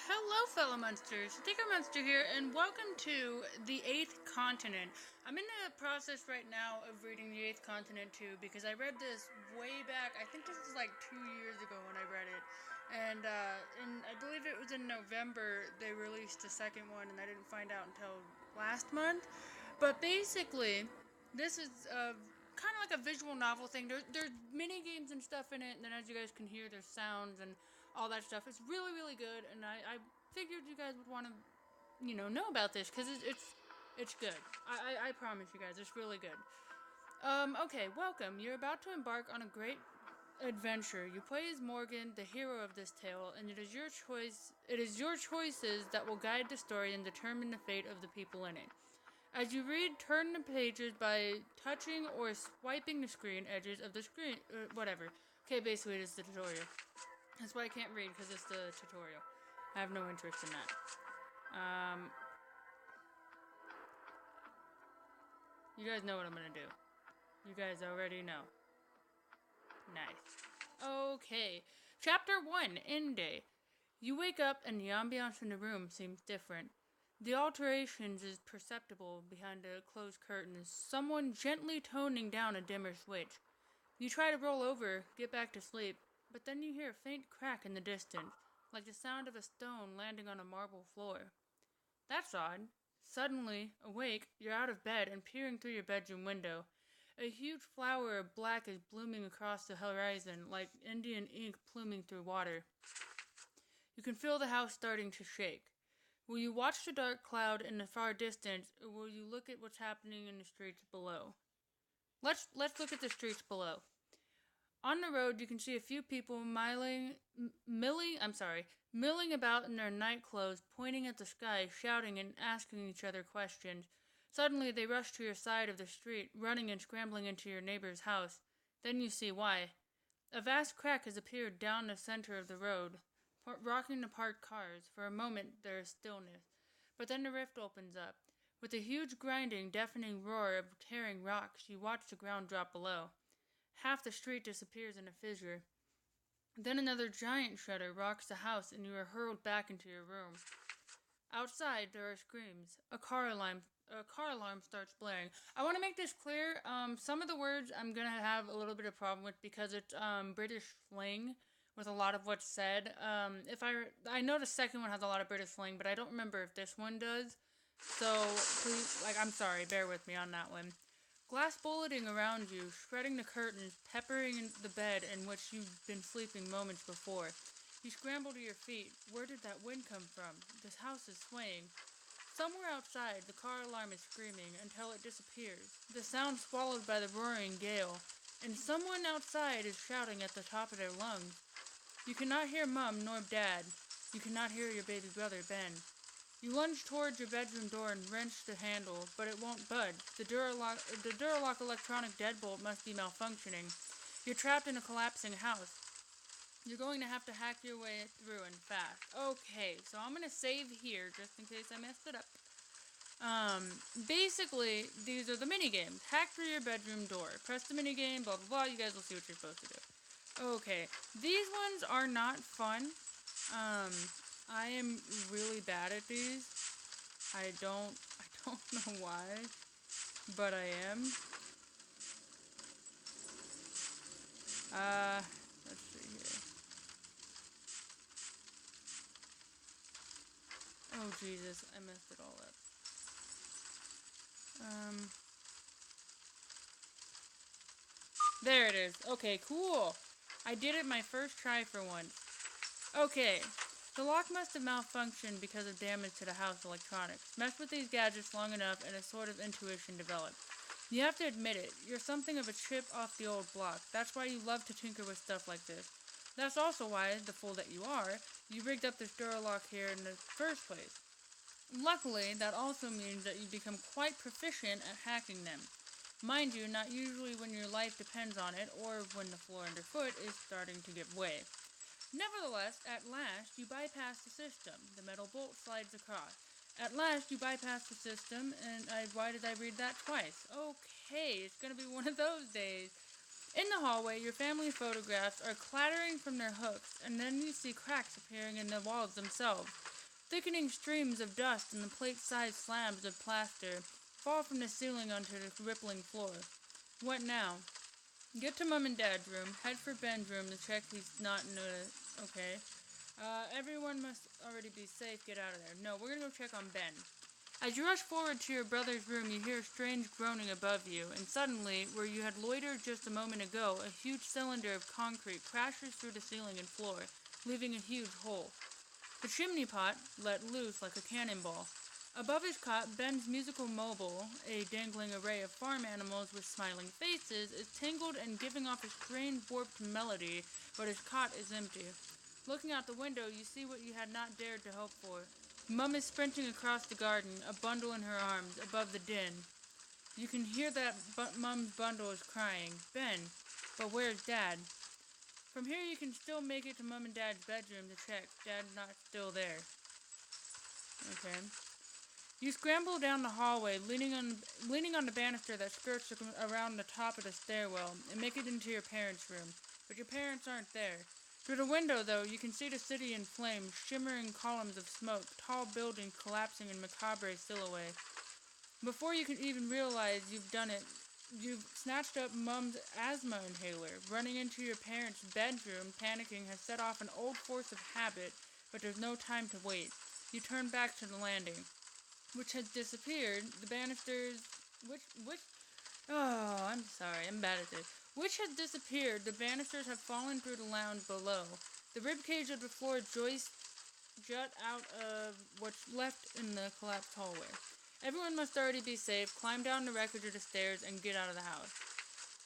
Hello, fellow monsters. Tinker Monster here, and welcome to the Eighth Continent. I'm in the process right now of reading the Eighth Continent too, because I read this way back. I think this was like 2 years ago when I read it, and I believe it was in November they released the second one, and I didn't find out until last month. But basically, this is kind of like a visual novel thing. There's mini games and stuff in it, and then as you guys can hear, there's sounds and all that stuff. It's really good, and I figured you guys would want to, know about this because it's good. I promise you guys, it's really good. Okay, welcome. You're about to embark on a great adventure. You play as Morgan, the hero of this tale, and it is your choice. It is your choices that will guide the story and determine the fate of the people in it. As you read, turn the pages by touching or swiping the screen edges of the screen. Whatever. Okay, basically, it is the tutorial. That's why I can't read, because it's the tutorial. I have no interest in that. You guys know what I'm gonna do. You guys already know. Nice. Okay. Chapter 1, End Day. You wake up and the ambiance in the room seems different. The alterations is perceptible behind the closed curtains, someone gently toning down a dimmer switch. You try to roll over, get back to sleep, but then you hear a faint crack in the distance, like the sound of a stone landing on a marble floor. That's odd. Suddenly, awake, you're out of bed and peering through your bedroom window. A huge flower of black is blooming across the horizon, like Indian ink pluming through water. You can feel the house starting to shake. Will you watch the dark cloud in the far distance, or will you look at what's happening in the streets below? Let's look at the streets below. On the road, you can see a few people milling about in their night clothes, pointing at the sky, shouting and asking each other questions. Suddenly, they rush to your side of the street, running and scrambling into your neighbor's house. Then you see why. A vast crack has appeared down the center of the road, rocking the parked cars. For a moment, there is stillness. But then the rift opens up. With a huge grinding, deafening roar of tearing rocks, you watch the ground drop below. Half the street disappears in a fissure. Then another giant shudder rocks the house and you are hurled back into your room. Outside, there are screams. A car alarm starts blaring. I want to make this clear. Some of the words I'm going to have a little bit of problem with because it's British slang with a lot of what's said. I know the second one has a lot of British slang, but I don't remember if this one does. So, please, I'm sorry, bear with me on that one. Glass bulleting around you, shredding the curtains, peppering the bed in which you've been sleeping moments before. You scramble to your feet. Where did that wind come from? This house is swaying. Somewhere outside, the car alarm is screaming until it disappears, the sound swallowed by the roaring gale, and someone outside is shouting at the top of their lungs. You cannot hear Mum nor Dad. You cannot hear your baby brother, Ben. You lunge towards your bedroom door and wrench the handle, but it won't budge. The Duralock electronic deadbolt must be malfunctioning. You're trapped in a collapsing house. You're going to have to hack your way through and fast. Okay, so I'm going to save here just in case I messed it up. Basically, these are the mini games. Hack through your bedroom door. Press the mini game, blah, blah, blah. You guys will see what you're supposed to do. Okay, these ones are not fun. I am really bad at these. I don't know why, but I am. Let's see here. Oh, Jesus, I messed it all up. There it is. Okay, cool. I did it my first try for once. Okay. The lock must have malfunctioned because of damage to the house electronics. Mess with these gadgets long enough and a sort of intuition develops. You have to admit it, you're something of a chip off the old block. That's why you love to tinker with stuff like this. That's also why, the fool that you are, you rigged up this Duralock here in the first place. Luckily, that also means that you become quite proficient at hacking them. Mind you, not usually when your life depends on it or when the floor underfoot is starting to give way. Nevertheless, at last, you bypass the system. The metal bolt slides across. At last, you bypass the system, and why did I read that twice? Okay, it's gonna be one of those days. In the hallway, your family photographs are clattering from their hooks, and then you see cracks appearing in the walls themselves. Thickening streams of dust and the plate-sized slabs of plaster fall from the ceiling onto the rippling floor. What now? Get to Mom and Dad's room. Head for Ben's room to check he's not in a... Okay. Everyone must already be safe. Get out of there. No, we're gonna go check on Ben. As you rush forward to your brother's room, you hear a strange groaning above you, and suddenly, where you had loitered just a moment ago, a huge cylinder of concrete crashes through the ceiling and floor, leaving a huge hole. The chimney pot let loose like a cannonball. Above his cot, Ben's musical mobile, a dangling array of farm animals with smiling faces, is tangled and giving off a strange warped melody, but his cot is empty. Looking out the window, you see what you had not dared to hope for. Mum is sprinting across the garden, a bundle in her arms, above the din. You can hear that Mum's bundle is crying, Ben, but where's Dad? From here you can still make it to Mum and Dad's bedroom to check. Dad's not still there. Okay. You scramble down the hallway, leaning on the banister that skirts around the top of the stairwell, and make it into your parents' room. But your parents aren't there. Through the window, though, you can see the city in flames, shimmering columns of smoke, tall buildings collapsing in macabre silhouette. Before you can even realize you've done it, you've snatched up Mum's asthma inhaler. Running into your parents' bedroom, panicking, has set off an old force of habit, but there's no time to wait. You turn back to the landing, which has disappeared. The banisters, oh, I'm sorry, I'm bad at this. Which had disappeared. The banisters have fallen through the lounge below. The ribcage of the floor joists jut out of what's left in the collapsed hallway. Everyone must already be safe. Climb down the wreckage of the stairs and get out of the house.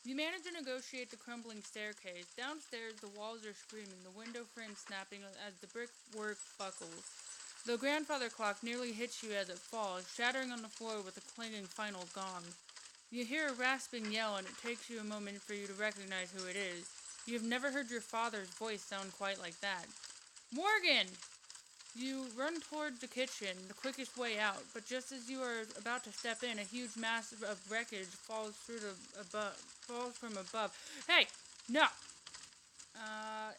You manage to negotiate the crumbling staircase. Downstairs, the walls are screaming, the window frame snapping as the brickwork buckles. The grandfather clock nearly hits you as it falls, shattering on the floor with a clanging final gong. You hear a rasping yell, and it takes you a moment for you to recognize who it is. You have never heard your father's voice sound quite like that. Morgan! You run towards the kitchen, the quickest way out, but just as you are about to step in, a huge mass of wreckage falls from above. Hey! No!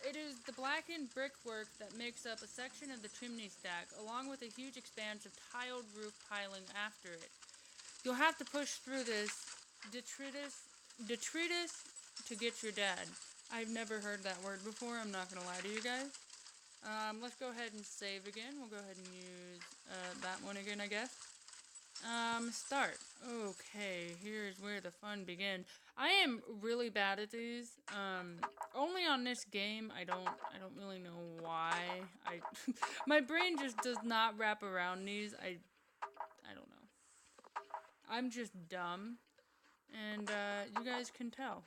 It is the blackened brickwork that makes up a section of the chimney stack, along with a huge expanse of tiled roof piling after it. You'll have to push through this detritus to get your dad. I've never heard that word before, I'm not going to lie to you guys. Let's go ahead and save again. We'll go ahead and use that one again, I guess. Start. Okay, here's where the fun begins. I am really bad at these. Only on this game. I don't really know why. My brain just does not wrap around these. I don't know. I'm just dumb, and you guys can tell.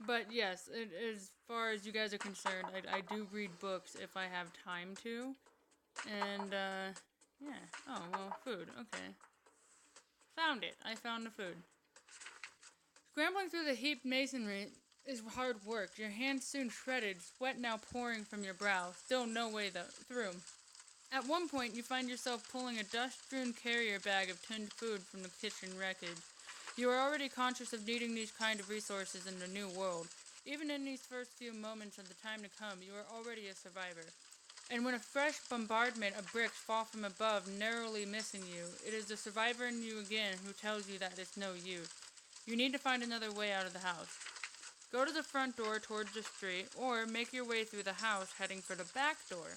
But yes, as far as you guys are concerned, I do read books if I have time to, and yeah. Oh, well, food. Okay. Found it. I found the food. Scrambling through the heaped masonry is hard work. Your hands soon shredded, sweat now pouring from your brow. Still no way through. At one point, you find yourself pulling a dust-strewn carrier bag of tinned food from the kitchen wreckage. You are already conscious of needing these kind of resources in the new world. Even in these first few moments of the time to come, you are already a survivor. And when a fresh bombardment of bricks fall from above, narrowly missing you, it is the survivor in you again who tells you that it's no use. You need to find another way out of the house. Go to the front door towards the street, or make your way through the house heading for the back door.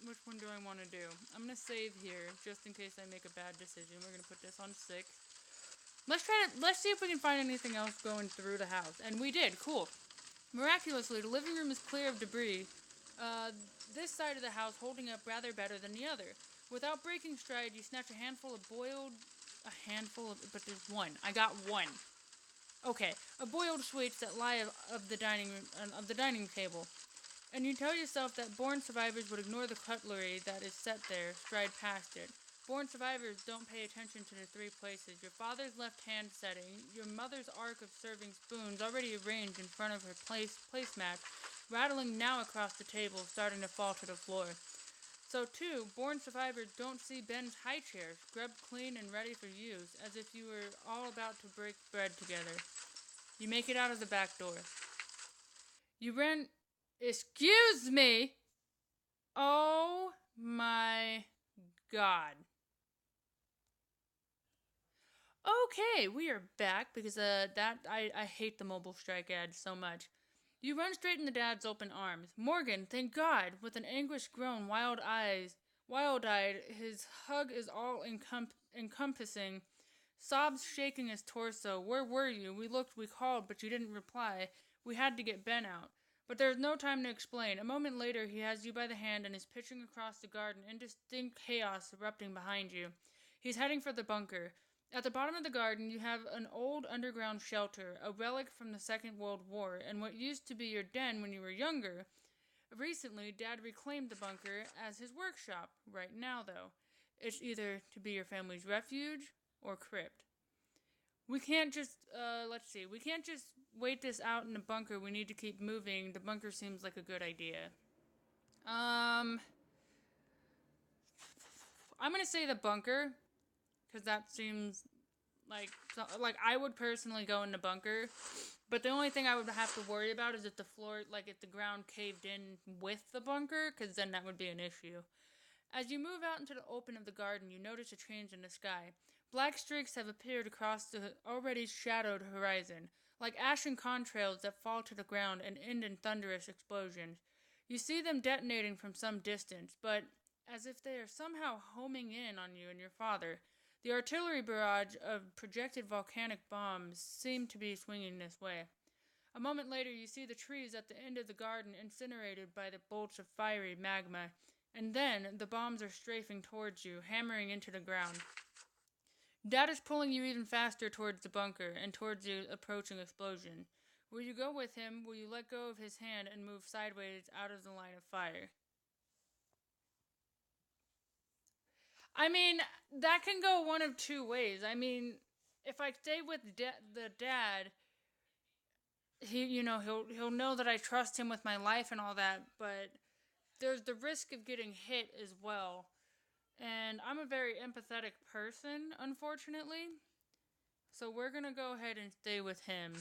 Which one do I want to do? I'm going to save here, just in case I make a bad decision. We're going to put this on 6. Let's see if we can find anything else going through the house. And we did. Cool. Miraculously, the living room is clear of debris. This side of the house holding up rather better than the other. Without breaking stride, you snatch a handful, but there's one. I got one. Okay, a boiled sweets that lie of the dining table. And you tell yourself that born survivors would ignore the cutlery that is set there, stride past it. Born survivors don't pay attention to the 3 places: your father's left hand setting, your mother's arc of serving spoons already arranged in front of her placemat, rattling now across the table, starting to fall to the floor. So too, born survivors don't see Ben's high chair, scrubbed clean and ready for use, as if you were all about to break bread together. You make it out of the back door. You ran Excuse me. Oh my god. Okay, we are back because I hate the mobile strike ad so much. You run straight in the dad's open arms. Morgan, thank God, with an anguished groan, wild-eyed, his hug is all encompassing, sobs shaking his torso. Where were you? We looked, we called, but you didn't reply. We had to get Ben out. But there's no time to explain. A moment later, he has you by the hand and is pitching across the garden, indistinct chaos erupting behind you. He's heading for the bunker. At the bottom of the garden, you have an old underground shelter, a relic from the Second World War, and what used to be your den when you were younger. Recently, Dad reclaimed the bunker as his workshop. Right now, though, it's either to be your family's refuge or crypt. We can't just, let's see, we can't just wait this out in the bunker. We need to keep moving. The bunker seems like a good idea. I'm gonna say the bunker, because that seems like I would personally go in the bunker, but the only thing I would have to worry about is if the floor, like if the ground caved in with the bunker, because then that would be an issue. As you move out into the open of the garden, you notice a change in the sky. Black streaks have appeared across the already shadowed horizon, like ashen contrails that fall to the ground and end in thunderous explosions. You see them detonating from some distance, but as if they are somehow homing in on you and your father. The artillery barrage of projected volcanic bombs seemed to be swinging this way. A moment later, you see the trees at the end of the garden incinerated by the bolts of fiery magma, and then the bombs are strafing towards you, hammering into the ground. Dad is pulling you even faster towards the bunker and towards the approaching explosion. Will you go with him? Will you let go of his hand and move sideways out of the line of fire? I mean, that can go one of two ways. I mean, if I stay with the dad, he'll know that I trust him with my life and all that, but there's the risk of getting hit as well. And I'm a very empathetic person, unfortunately. So we're gonna go ahead and stay with him.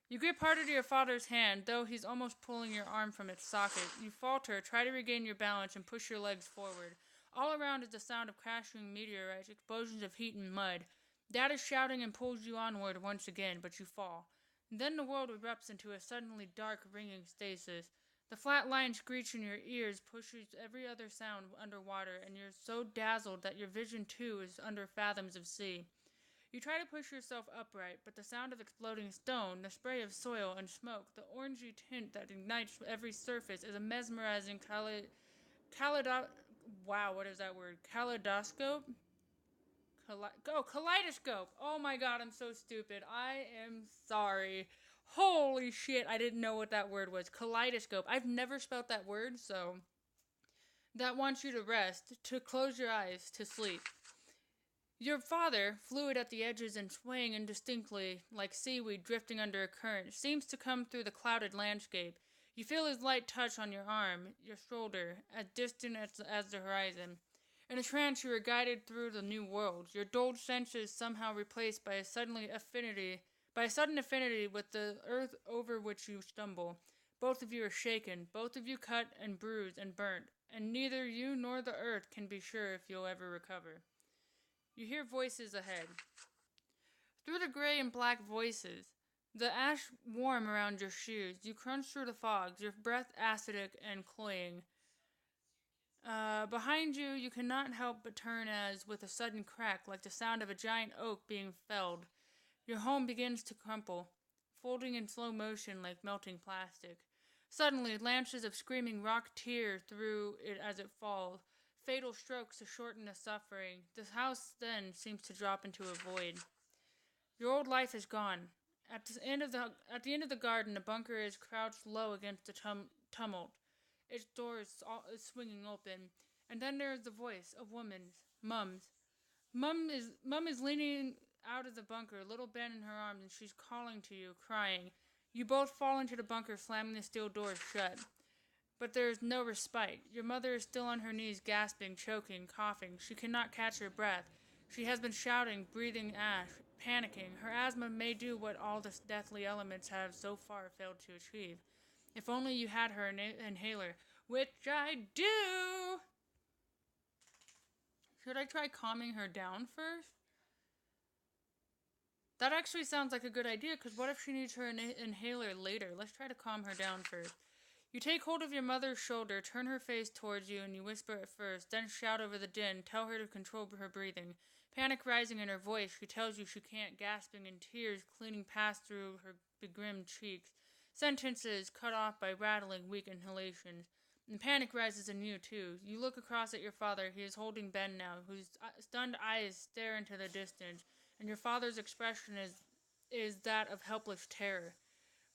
You grip harder to your father's hand, though he's almost pulling your arm from its socket. You falter, try to regain your balance, and push your legs forward. All around is the sound of crashing meteorites, explosions of heat and mud. Dad is shouting and pulls you onward once again, but you fall. Then the world erupts into a suddenly dark, ringing stasis. The flat line screech in your ears pushes every other sound underwater, and you're so dazzled that your vision too is under fathoms of sea. You try to push yourself upright, but the sound of exploding stone, the spray of soil and smoke, the orangey tint that ignites every surface is a mesmerizing wow, what is that word? Kaleidoscope? Kaleidoscope! Oh my god, I'm so stupid. I am sorry. Holy shit, I didn't know what that word was. Kaleidoscope. I've never spelt that word, so that wants you to rest, to close your eyes, to sleep. Your father, fluid at the edges and swaying indistinctly like seaweed drifting under a current, seems to come through the clouded landscape. You feel his light touch on your arm, your shoulder, as distant as the horizon. In a trance, you are guided through the new world, your dulled senses somehow replaced by a sudden affinity with the earth over which you stumble. Both of you are shaken, both of you cut and bruised and burnt, and neither you nor the earth can be sure if you'll ever recover. You hear voices ahead. Through the gray and black voices, the ash warm around your shoes, you crunch through the fogs, your breath acidic and cloying. Behind you, you cannot help but turn as, with a sudden crack, like the sound of a giant oak being felled, your home begins to crumple, folding in slow motion like melting plastic. Suddenly, lances of screaming rock tear through it as it falls, fatal strokes to shorten the suffering. The house then seems to drop into a void. Your old life is gone. At the end of the garden, the bunker is crouched low against the tumult. Its door is swinging open, and then there is the voice of woman's, Mum's. Mum is leaning out of the bunker, little Ben in her arms, and she's calling to you, crying. You both fall into the bunker, slamming the steel doors shut. But there is no respite. Your mother is still on her knees, gasping, choking, coughing. She cannot catch her breath. She has been shouting, breathing ash, panicking. Her asthma may do what all the deathly elements have so far failed to achieve. If only you had her inhaler, which I do. Should I try calming her down first? That actually sounds like a good idea, because what if she needs her inhaler later? Let's try to calm her down first. You take hold of your mother's shoulder, turn her face towards you, and you whisper at first, then shout over the din, tell her to control her breathing. Panic rising in her voice, she tells you she can't, gasping and tears cleaning past through her begrimed cheeks. Sentences cut off by rattling, weak inhalations. And panic rises in you, too. You look across at your father. He is holding Ben now, whose stunned eyes stare into the distance, and your father's expression is that of helpless terror.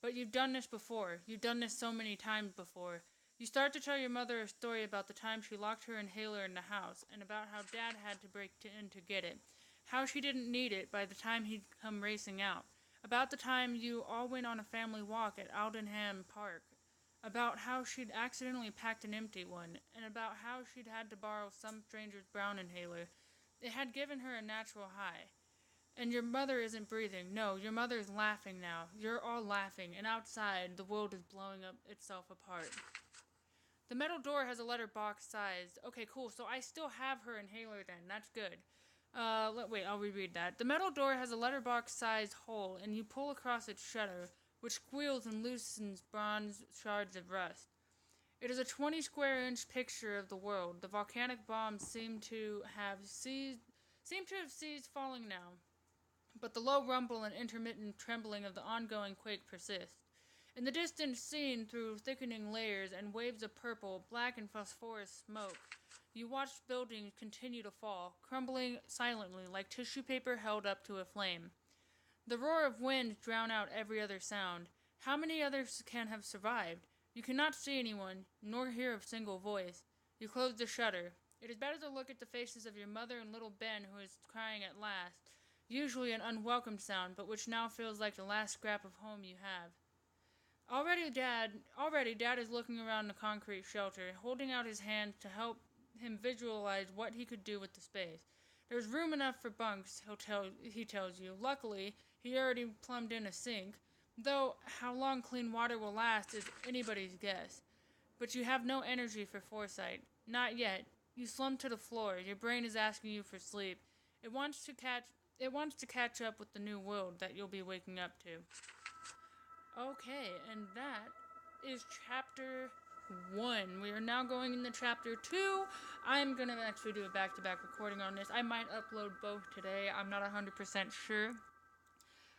But you've done this before. You've done this so many times before. You start to tell your mother a story about the time she locked her inhaler in the house, and about how Dad had to break in to get it. How she didn't need it by the time he'd come racing out. About the time you all went on a family walk at Aldenham Park. About how she'd accidentally packed an empty one, and about how she'd had to borrow some stranger's brown inhaler. It had given her a natural high. And your mother isn't breathing. No, your mother's laughing now. You're all laughing, and outside, the world is blowing up itself apart. The metal door has a letterbox size. Okay, cool. So I still have her inhaler then. That's good. Wait, I'll reread that. The metal door has a letterbox size hole, and you pull across its shutter, which squeals and loosens bronze shards of rust. It is a 20 square inch picture of the world. The volcanic bombs seem to have ceased falling now, but the low rumble and intermittent trembling of the ongoing quake persist. In the distance, seen through thickening layers and waves of purple, black, and phosphorus smoke, you watch buildings continue to fall, crumbling silently like tissue paper held up to a flame. The roar of wind drowned out every other sound. How many others can have survived? You cannot see anyone, nor hear a single voice. You close the shutter. It is better to look at the faces of your mother and little Ben, who is crying at last. Usually an unwelcome sound, but which now feels like the last scrap of home you have. Already Dad is looking around the concrete shelter, holding out his hand to help him visualize what he could do with the space. There's room enough for bunks, he tells you. Luckily, he already plumbed in a sink, though how long clean water will last is anybody's guess. But you have no energy for foresight. Not yet. You slump to the floor. Your brain is asking you for sleep. It wants to catch up with the new world that you'll be waking up to. Okay, and that is chapter 1. We are now going into chapter 2. I'm going to actually do a back-to-back recording on this. I might upload both today. I'm not 100% sure.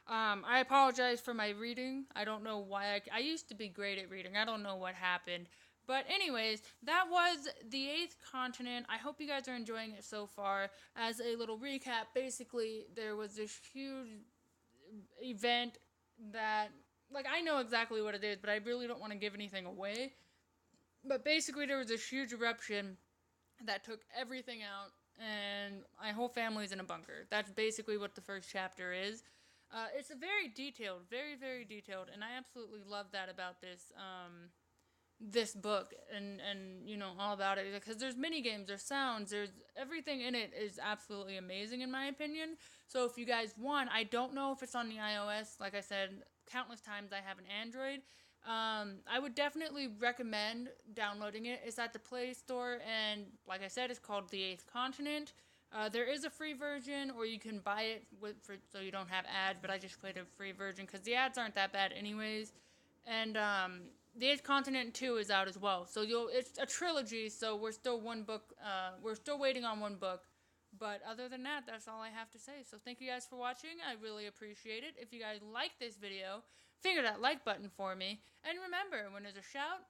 I apologize for my reading. I don't know why. I used to be great at reading. I don't know what happened. But anyways, that was The Eighth Continent. I hope you guys are enjoying it so far. As a little recap, basically, there was this huge event that, like, I know exactly what it is, but I really don't want to give anything away. But basically, there was this huge eruption that took everything out, and my whole family's in a bunker. That's basically what the first chapter is. It's a very detailed, very, very detailed, and I absolutely love that about this book, and you know, all about it, because there's mini games, there's sounds, there's everything in it is absolutely amazing in my opinion. So if you guys want, I don't know if it's on the iOS. Like I said countless times, I have an Android. I would definitely recommend downloading it. It's at the Play Store, and like I said, it's called The Eighth Continent. There is a free version, or you can buy it so you don't have ads, but I just played a free version because the ads aren't that bad anyways. And The Eighth Continent 2 is out as well. So it's a trilogy, so we're still waiting on one book. But other than that, that's all I have to say. So thank you guys for watching. I really appreciate it. If you guys like this video, finger that like button for me. And remember, when there's a shout,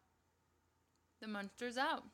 the monster's out.